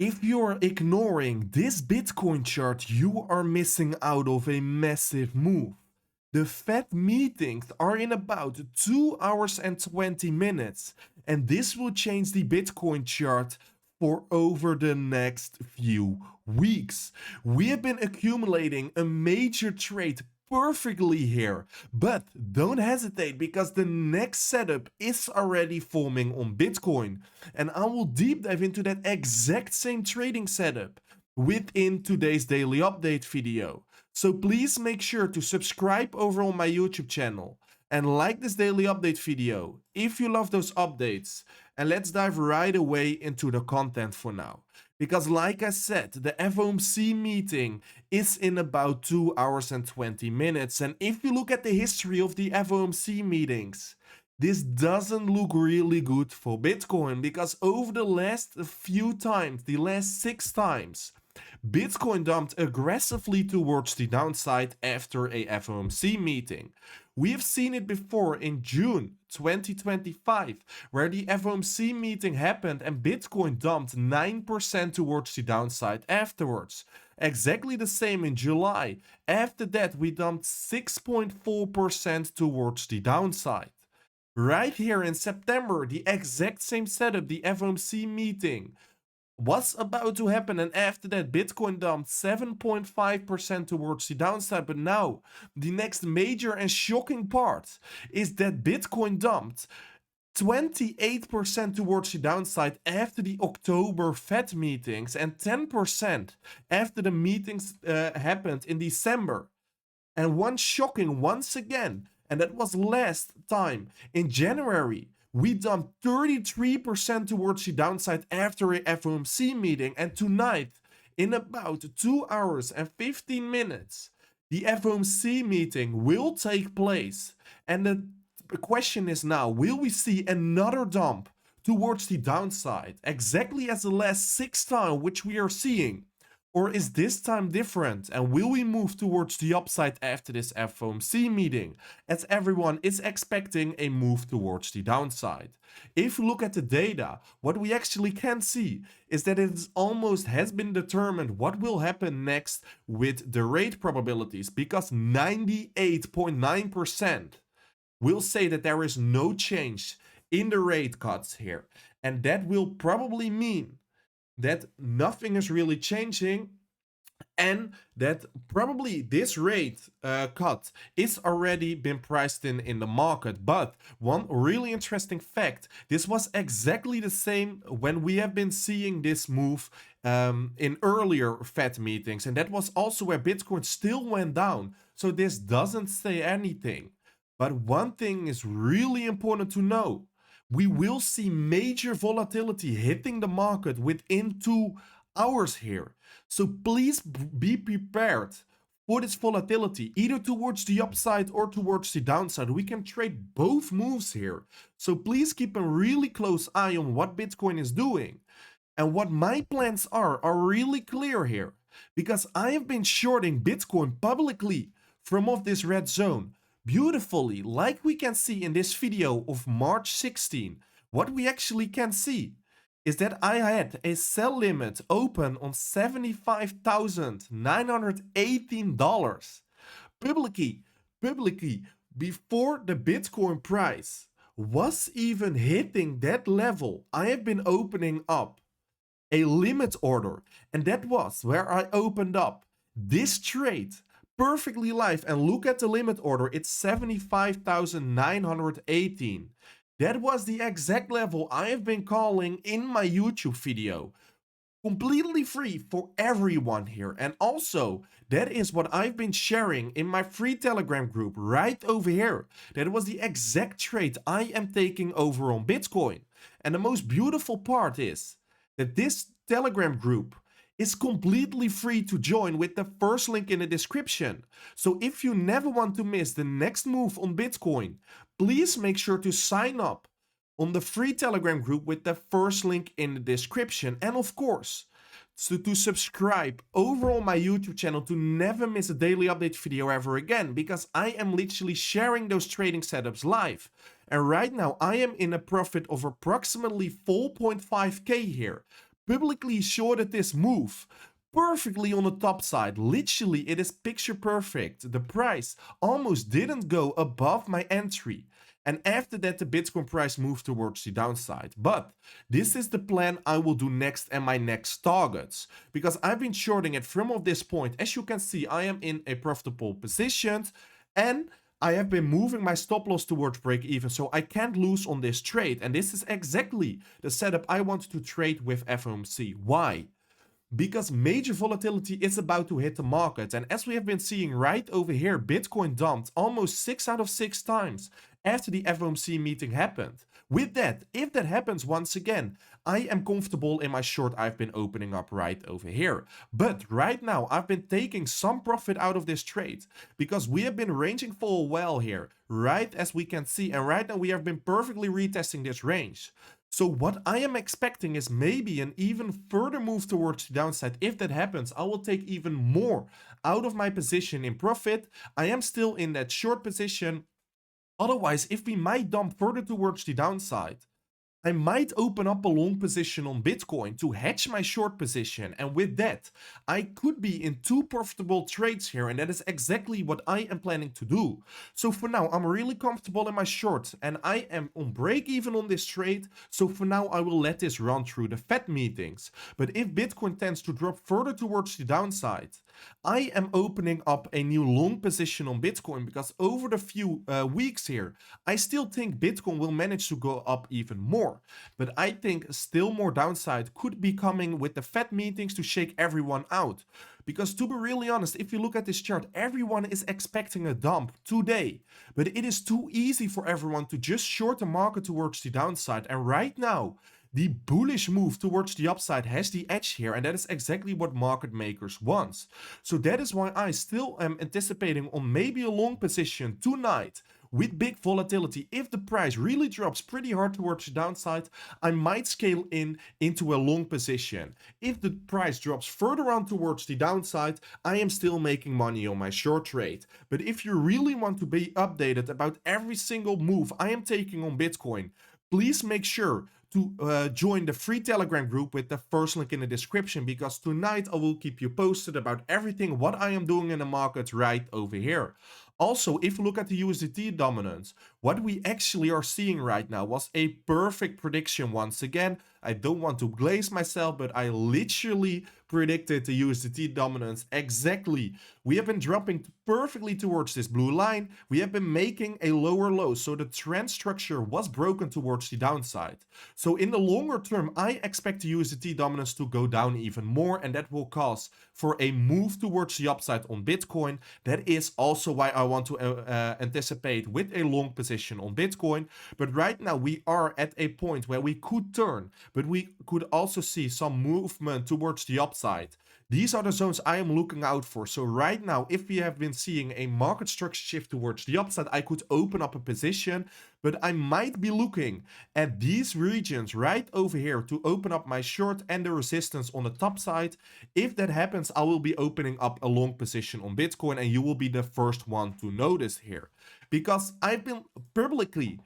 If you're ignoring this Bitcoin chart, you are missing out of a massive move. The Fed meetings are in about 2 hours and 20 minutes, and this will change the Bitcoin chart for over the next few weeks. We have been accumulating a major trade perfectly here, but don't hesitate because the next setup is already forming on Bitcoin, and I will deep dive into that exact same trading setup within today's daily update video. So please make sure to subscribe over on my YouTube channel and like this daily update video if you love those updates. And let's dive right away into the content for now. Because like I said, the FOMC meeting is in about 2 hours and 20 minutes. And if you look at the history of the FOMC meetings, this doesn't look really good for Bitcoin, because over the last few times, the last 6 times, Bitcoin dumped aggressively towards the downside after a FOMC meeting. We have seen it before in June 2025, where the FOMC meeting happened and Bitcoin dumped 9% towards the downside afterwards. Exactly the same in July. After that, we dumped 6.4% towards the downside. Right here in September, the exact same setup, the FOMC meeting was about to happen, and after that Bitcoin dumped 7.5% towards the downside. But now the next major and shocking part is that Bitcoin dumped 28% towards the downside after the October Fed meetings and 10% after the meetings happened in December. And one shocking once again, and that was last time in January, we dumped 33% towards the downside after a FOMC meeting, and tonight, in about 2 hours and 15 minutes, the FOMC meeting will take place. And the question is now, will we see another dump towards the downside, exactly as the last 6 times which we are seeing? Or is this time different, and will we move towards the upside after this FOMC meeting, as everyone is expecting a move towards the downside? If you look at the data, what we actually can see is that it almost has been determined what will happen next with the rate probabilities, because 98.9% will say that there is no change in the rate cuts here, and that will probably mean that nothing is really changing, and that probably this rate cut is already been priced in the market. But one really interesting fact, this was exactly the same when we have been seeing this move in earlier Fed meetings, and that was also where Bitcoin still went down. So this doesn't say anything. But one thing is really important to know. We will see major volatility hitting the market within 2 hours here. So please be prepared for this volatility, either towards the upside or towards the downside. We can trade both moves here. So please keep a really close eye on what Bitcoin is doing. And what my plans are really clear here, because I have been shorting Bitcoin publicly from off this red zone beautifully, like we can see in this video of March 16. What we actually can see is that I had a sell limit open on $75,918 publicly before the Bitcoin price was even hitting that level. I have been opening up a limit order, and that was where I opened up this trade perfectly live. And look at the limit order, it's 75,918. That was the exact level I have been calling in my YouTube video. Completely free for everyone here. And also, that is what I've been sharing in my free Telegram group right over here. That was the exact trade I am taking over on Bitcoin. And the most beautiful part is that this Telegram group is completely free to join with the first link in the description. So if you never want to miss the next move on Bitcoin, please make sure to sign up on the free Telegram group with the first link in the description. And of course, to subscribe over on my YouTube channel to never miss a daily update video ever again, because I am literally sharing those trading setups live. And right now I am in a profit of approximately 4.5k here publicly shorted this move perfectly on the top side. Literally, it is picture perfect. The price almost didn't go above my entry. And after that, the Bitcoin price moved towards the downside. But this is the plan I will do next and my next targets. Because I've been shorting it from this point. As you can see, I am in a profitable position. And I have been moving my stop loss towards break even. So I can't lose on this trade. And this is exactly the setup I want to trade with FOMC. Why? Because major volatility is about to hit the market. And as we have been seeing right over here, Bitcoin dumped almost 6 out of 6 times after the FOMC meeting happened. With that, if that happens once again, I am comfortable in my short I've been opening up right over here. But right now, I've been taking some profit out of this trade because we have been ranging for a while here, right as we can see. And right now, we have been perfectly retesting this range. So what I am expecting is maybe an even further move towards the downside. If that happens, I will take even more out of my position in profit. I am still in that short position. Otherwise, if we might dump further towards the downside, I might open up a long position on Bitcoin to hedge my short position, and with that, I could be in 2 profitable trades here, and that is exactly what I am planning to do. So for now, I'm really comfortable in my short, and I am on break even on this trade, so for now I will let this run through the Fed meetings. But if Bitcoin tends to drop further towards the downside, I am opening up a new long position on Bitcoin because over the few weeks here, I still think Bitcoin will manage to go up even more. But I think still more downside could be coming with the Fed meetings to shake everyone out. Because to be really honest, if you look at this chart, everyone is expecting a dump today. But it is too easy for everyone to just short the market towards the downside. And right now, the bullish move towards the upside has the edge here, and that is exactly what market makers want. So that is why I still am anticipating on maybe a long position tonight with big volatility. If the price really drops pretty hard towards the downside, I might scale into a long position. If the price drops further on towards the downside, I am still making money on my short trade. But if you really want to be updated about every single move I am taking on Bitcoin, please make sure to join the free Telegram group with the first link in the description, because tonight I will keep you posted about everything what I am doing in the market right over here. Also, if you look at the USDT dominance, what we actually are seeing right now was a perfect prediction once again. I don't want to glaze myself, but I literally predicted the USDT dominance exactly. We have been dropping perfectly towards this blue line. We have been making a lower low, so the trend structure was broken towards the downside. So in the longer term, I expect the USDT dominance to go down even more, and that will cause for a move towards the upside on Bitcoin. That is also why I want to anticipate with a long position on Bitcoin. But right now we are at a point where we could turn, but we could also see some movement towards the upside. These are the zones I am looking out for. So right now, if we have been seeing a market structure shift towards the upside, I could open up a position, but I might be looking at these regions right over here to open up my short and the resistance on the top side. If that happens, I will be opening up a long position on Bitcoin, and you will be the first one to notice here, because I've been publicly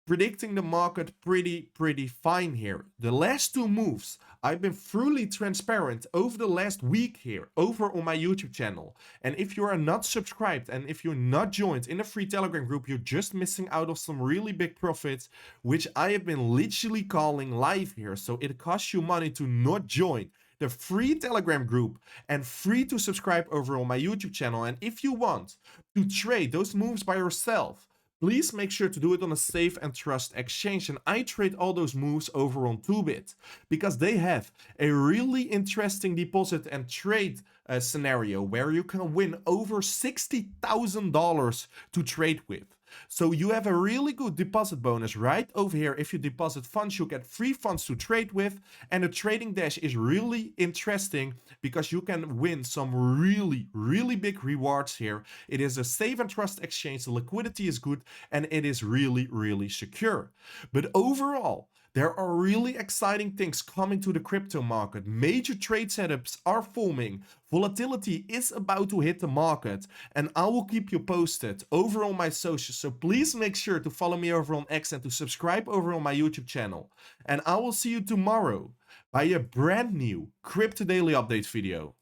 predicting the market pretty fine here. The last 2 moves, I've been fully transparent over the last week here over on my YouTube channel. And if you are not subscribed and if you're not joined in a free Telegram group, you're just missing out of some really big profits, which I have been literally calling live here. So it costs you money to not join the free Telegram group and free to subscribe over on my YouTube channel. And if you want to trade those moves by yourself, please make sure to do it on a safe and trust exchange. And I trade all those moves over on TOOBIT because they have a really interesting deposit and trade scenario where you can win over $60,000 to trade with. So you have a really good deposit bonus right over here. If you deposit funds, you get free funds to trade with. And the trading dash is really interesting because you can win some really big rewards here. It is a safe and trust exchange. The liquidity is good and it is really secure. But overall, there are really exciting things coming to the crypto market. Major trade setups are forming. Volatility is about to hit the market, and I will keep you posted over on my socials. So please make sure to follow me over on X and to subscribe over on my YouTube channel. And I will see you tomorrow. Bye. by a brand new Crypto Daily Update video.